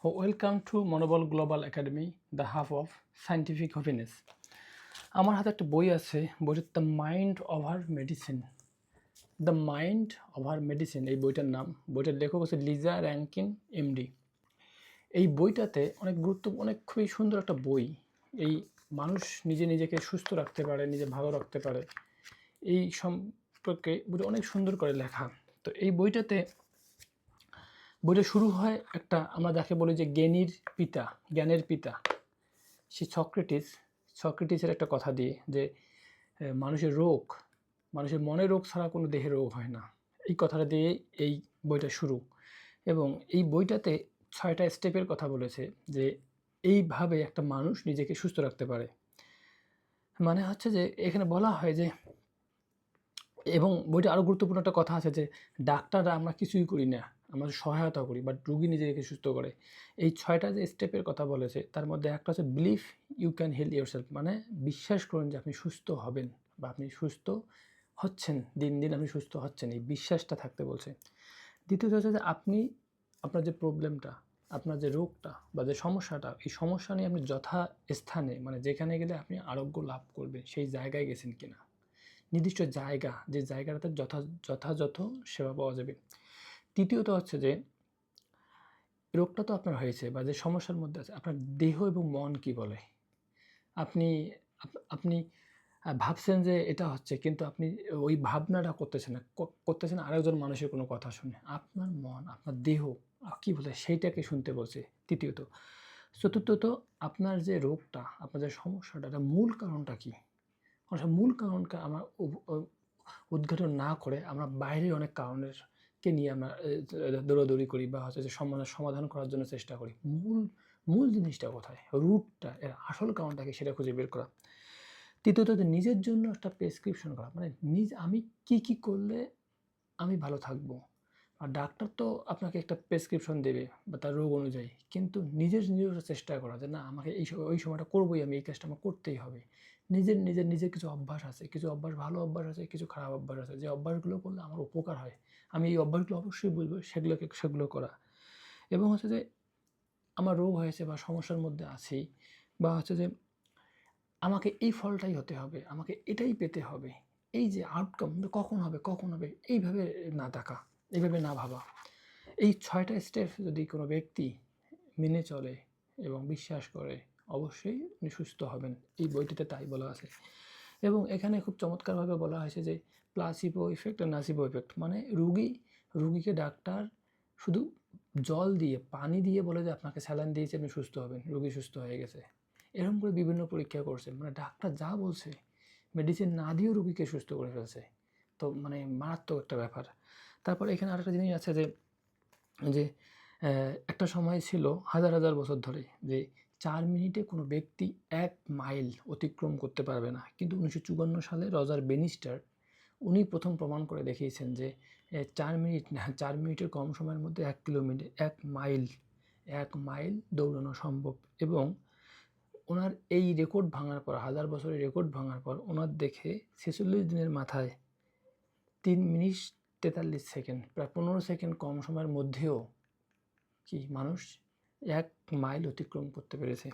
Welcome to মনোবল global academy, the hub of scientific happiness. আমার হাতে একটা বই আছে, বইটার the mind over medicine. The mind over medicine এই বইটার নাম। বইটার লেখক হচ্ছে লিজা র্যাঙ্কিন এমডি। এই বইটাতে অনেক খুবই সুন্দর একটা বই। এই মানুষ নিজেকে সুস্থ রাখতে পারে, নিজে ভালো রাখতে পারে, এই সম্পর্কে বইটা অনেক সুন্দর করে লেখা। তো এই বইটা শুরু হয় আমরা যাকে বলি যে জ্ঞানের পিতা সে সক্রেটিসের একটা কথা দিয়ে, যে মানুষের মনের রোগ ছাড়া কোনো দেহের রোগ হয় না। এই কথাটা দিয়ে এই বইটা শুরু, এবং এই বইটাতে 6টা স্টেপের কথা বলেছে, যে এইভাবে একটা মানুষ নিজেকে সুস্থ রাখতে পারে। মানে হচ্ছে যে এখানে বলা হয় যে, এবং বইটা আরও গুরুত্বপূর্ণ একটা কথা আছে যে ডাক্তাররা আমরা কিছুই করি না, আমরা সহায়তা করি, বাট রুগী নিজেকে সুস্থ করে। এই 6টা যে স্টেপের কথা বলেছে তার মধ্যে একটা হচ্ছে believe you can heal yourself, মানে বিশ্বাস করুন যে আপনি সুস্থ হবেন বা আপনি সুস্থ হচ্ছেন, দিন দিন আপনি সুস্থ হচ্ছেন, এই বিশ্বাসটা থাকতে বলছে। দ্বিতীয়ত হচ্ছে যে আপনার যে প্রবলেমটা, আপনার যে রোগটা বা যে সমস্যাটা, এই সমস্যা নিয়ে আপনি যথাস্থানে, মানে যেখানে গেলে আপনি আরোগ্য লাভ করবেন সেই জায়গায় গেছেন কিনা, নির্দিষ্ট জায়গা, যে জায়গাটাতে যথাযথ সেবা পাওয়া যাবে। তৃতীয়ত হচ্ছে যে রোগটা তো আপনার হয়েছে বা যে সমস্যার মধ্যে আছে, আপনার দেহ এবং মন কি বলে। আপনি আপনি ভাবছেন যে এটা হচ্ছে, কিন্তু আপনি ওই ভাবনাটা করতেছেন আরেকজন মানুষের কোনো কথা শুনে। আপনার মন, আপনার দেহ কি বলে সেইটাকে শুনতে বলছে তৃতীয়ত। চতুর্থত, আপনার যে রোগটা, আপনার যে সমস্যাটা, এটার মূল কারণটা কী। মূল কারণকে আমরা উদ্ঘাটন না করে আমরা বাইরে অনেক কারণেরকে নিয়ে আমরা দৌড়াদৌড়ি করি, বা হচ্ছে যে সমাধান করার জন্য চেষ্টা করি। মূল জিনিসটা কোথায়, রুটটা, এর আসল কারণটাকে সেটা খুঁজে বের করা। তৃতীয়ত, নিজের জন্য একটা প্রেসক্রিপশন করা, মানে আমি কি করলে আমি ভালো থাকবো। আর ডাক্তার তো আপনাকে একটা প্রেসক্রিপশন দেবে বা তার রোগ অনুযায়ী, কিন্তু নিজের চেষ্টা করা যে না, আমাকে ওই সময়টা করবোই, আমি এই কাজটা আমার করতেই হবে। নিজের কিছু অভ্যাস আছে, কিছু অভ্যাস ভালো অভ্যাস আছে, কিছু খারাপ অভ্যাস আছে, যে অভ্যাসগুলো করলে আমার উপকার হয়, আমি এই অভ্যাসগুলো অবশ্যই বুঝবো, সেগুলো করা। এবং হচ্ছে যে আমার রোগ হয়েছে বা সমস্যার মধ্যে আছি, বা হচ্ছে যে আমাকে এই ফলটাই হতে হবে, আমাকে এটাই পেতে হবে, এই যে আউটকাম কখন হবে এইভাবে না দেখা, এইভাবে না ভাবা। এই 6টা স্টেপ যদি কোনো ব্যক্তি মেনে চলে এবং বিশ্বাস করে, অবশ্যই উনি সুস্থ হবেন। এই বইটিতে তাই বলা আছে। এবং এখানে খুব চমৎকারভাবে বলা হয়েছে যে প্লাসিবো ইফেক্ট আর নাসিবো ইফেক্ট, মানে রুগীকে ডাক্তার শুধু জল দিয়ে, পানি দিয়ে বলে যে আপনাকে স্যালাইন দিয়েছে, আপনি সুস্থ হবেন, রুগী সুস্থ হয়ে গেছে। এরকম করে বিভিন্ন পরীক্ষা করছে, মানে ডাক্তার যা বলছে মেডিসিন না দিয়েও রুগীকে সুস্থ করে ফেলছে। তো মানে মারাত্মক একটা ব্যাপার। তারপর এখানে আরেকটা জিনিস আছে যে একটা সময় ছিল হাজার বছর ধরে, যে 4 মিনিটে কোনো ব্যক্তি 1 মাইল অতিক্রম করতে পারবে না। কিন্তু 1954 সালে রজার বেনিস্টার উনি প্রথম প্রমাণ করে দেখিয়েছেন যে 4 মিনিটের কম সময়ের মধ্যে 1 মাইল দৌড়ানো সম্ভব। এবং ওনার এই রেকর্ড ভাঙার পর, 1000 বছরের রেকর্ড ভাঙার পর, ওনার দেখে 46 দিনের মাথায় 3 মিনিট 43 সেকেন্ড, প্রায় 15 সেকেন্ড কম সময়ের মধ্যেও মানুষ 1 মাইল অতিক্রম করতে পেরেছে।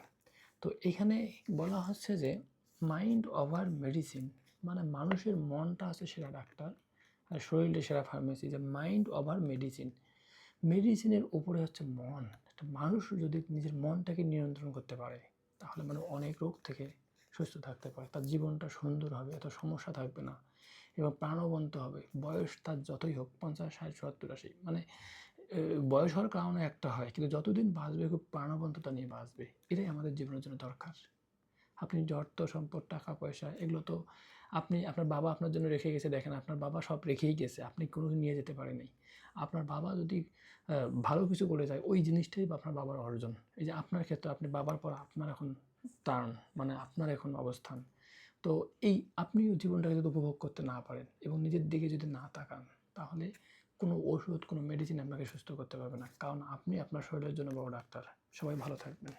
তো এখানে বলা হচ্ছে যে মাইন্ড ওভার মেডিসিন, মানে মানুষের মনটা আছে সেরা ডাক্তার আর শরীরটা সেরা ফার্মেসি। যে মাইন্ড ওভার মেডিসিনের উপরে হচ্ছে মন। একটা মানুষ যদি নিজের মনটাকে নিয়ন্ত্রণ করতে পারে, তাহলে মানে অনেক রোগ থেকে সুস্থ থাকতে পারে, তার জীবনটা সুন্দর হবে, এত সমস্যা থাকবে না, এবং প্রাণবন্ত হবে। বয়স তার যতই হোক, 50, 60, 70, 80, মানে বয়স হওয়ার কারণে একটা হয়, কিন্তু যতদিন বাঁচবে খুব প্রাণবন্ততা নিয়ে বাঁচবে। এটাই আমাদের জীবনের জন্য দরকার। আপনি যে অর্থ সম্পদ, টাকা পয়সা, এগুলো তো আপনার বাবা আপনার জন্য রেখে গেছে। দেখেন, আপনার বাবা সব রেখেই গেছে, আপনি কোনো নিয়ে যেতে পারেনি। আপনার বাবা যদি ভালো কিছু করে যায়, ওই জিনিসটাই আপনার বাবার অর্জন। এই যে আপনার ক্ষেত্রে, আপনি বাবার পর আপনার এখন টার্ন, মানে আপনার এখন অবস্থান। তো এই আপনিও জীবনটাকে যদি উপভোগ করতে না পারেন এবং নিজের দিকে যদি না তাকান, তাহলে কোনো ওষুধ, কোনো মেডিসিন আপনাকে সুস্থ করতে পারবে না, কারণ আপনি আপনার শরীরের জন্য বড় ডাক্তার। সবাই ভালো থাকবেন।